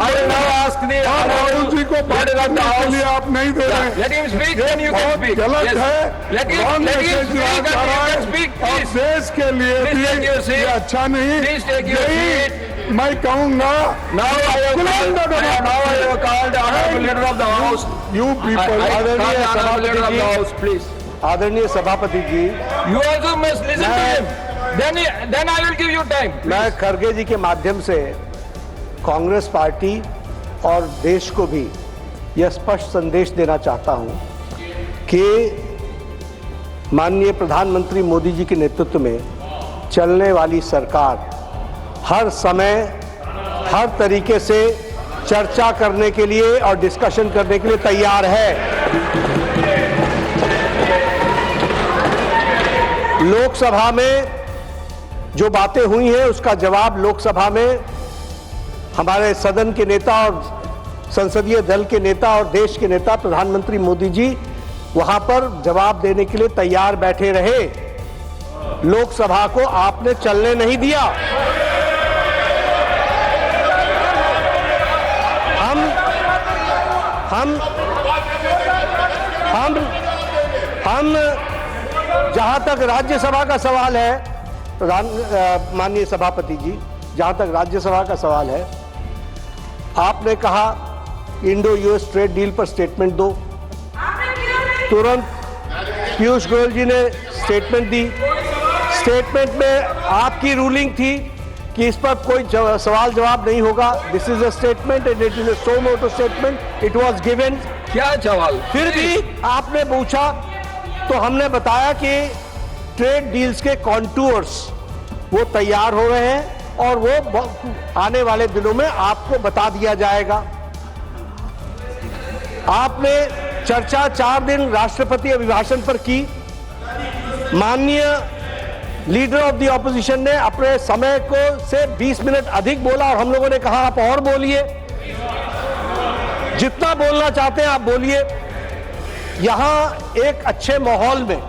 राहुल जी को बात करने के लिए आप नहीं दे रहे। Let him speak, then you can speak. गलत Yes. है, Let him wrong speak, message and you जा रहा है can speak, और please. देश के लिए Please भी take your seat. ये अच्छा नहीं। Please take your यही seat. मैं कहूँगा। Now I have called the honorable leader of the house. You people, I call the honorable leader of the ji, house, please. आदरणीय सभापति जी, You also must listen to him. Then I will give you time. मैं खरगे जी के माध्यम से Congress party और देश को भी यह स्पष्ट संदेश देना चाहता हूं कि माननीय प्रधानमंत्री मोदी जी के नेतृत्व में चलने वाली सरकार हर समय हर तरीके से चर्चा करने के लिए और डिस्कशन करने के लिए तैयार है। लोकसभा में जो बातें हुई हैं उसका जवाब लोकसभा में हमारे सदन के नेता और संसदीय दल के नेता और देश के नेता प्रधानमंत्री मोदी जी वहां पर जवाब देने के लिए तैयार बैठे रहे। लोकसभा को आपने चलने नहीं दिया। हम जहां तक राज्यसभा का सवाल है, माननीय सभापति जी, जहां तक राज्यसभा का सवाल है, आपने कहा इंडो यूएस ट्रेड डील पर स्टेटमेंट दो। तुरंत पीयूष गोयल जी ने स्टेटमेंट दी। स्टेटमेंट में आपकी रूलिंग थी कि इस पर कोई सवाल जवाब नहीं होगा। This is a statement and it is a suo motu statement, it was given. क्या सवाल? फिर भी आपने पूछा तो हमने बताया कि ट्रेड डील्स के कॉन्टूर्स वो तैयार हो रहे हैं और वो आने वाले दिनों में आपको बता दिया जाएगा। आपने चर्चा 4 दिन राष्ट्रपति अभिभाषण पर की। माननीय लीडर ऑफ द ऑपोजिशन ने अपने समय को से 20 मिनट अधिक बोला और हम लोगों ने कहा आप और बोलिए, जितना बोलना चाहते हैं आप बोलिए। यहां एक अच्छे माहौल में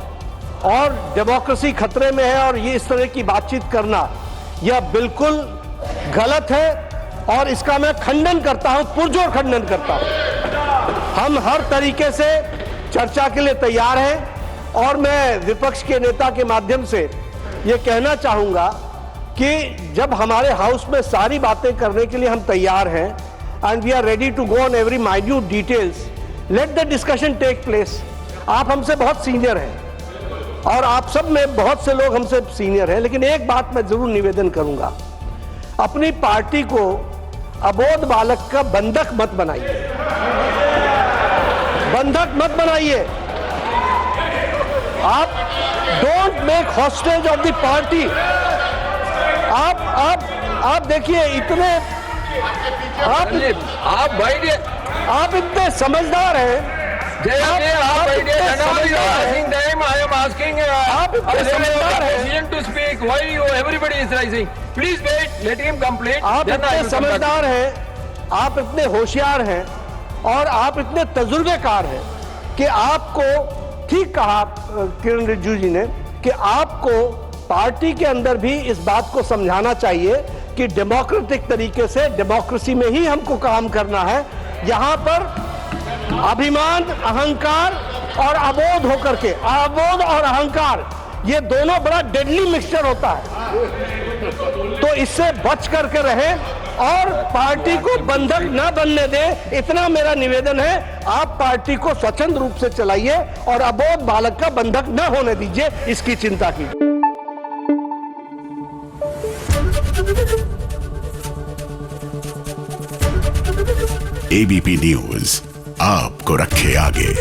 और डेमोक्रेसी खतरे में है और ये इस तरह की बातचीत करना यह बिल्कुल गलत है और इसका मैं खंडन करता हूं, पुरजोर खंडन करता हूं। हम हर तरीके से चर्चा के लिए तैयार हैं और मैं विपक्ष के नेता के माध्यम से ये कहना चाहूंगा कि जब हमारे हाउस में सारी बातें करने के लिए हम तैयार हैं and we are ready to go on every minute details, let the discussion take place. आप हमसे बहुत सीनियर हैं और आप सब में बहुत से लोग हमसे सीनियर हैं, लेकिन एक बात मैं जरूर निवेदन करूंगा, अपनी पार्टी को अबोध बालक का बंधक मत बनाइए, बंधक मत बनाइए। आप don't make hostage of the party. आप देखिए इतने आप बैठिए, आप इतने समझदार हैं। आप इतने समझदार हैं, आप इतने होशियार हैं और आप इतने तजुर्बेकार हैं कि आपको, ठीक कहा किरण रिजिजू जी ने, कि आपको पार्टी के अंदर भी इस बात को समझाना चाहिए कि डेमोक्रेटिक तरीके से डेमोक्रेसी में ही हमको काम करना है। यहां पर अभिमान, अहंकार और अबोध होकर के, अबोध और अहंकार ये दोनों बड़ा डेडली मिक्सचर होता है, तो इससे बच करके रहें और पार्टी को बंधक न बनने दें। इतना मेरा निवेदन है। आप पार्टी को स्वच्छंद रूप से चलाइए और अबोध बालक का बंधक न होने दीजिए, इसकी चिंता कीजिए। एबीपी न्यूज आपको रखे आगे।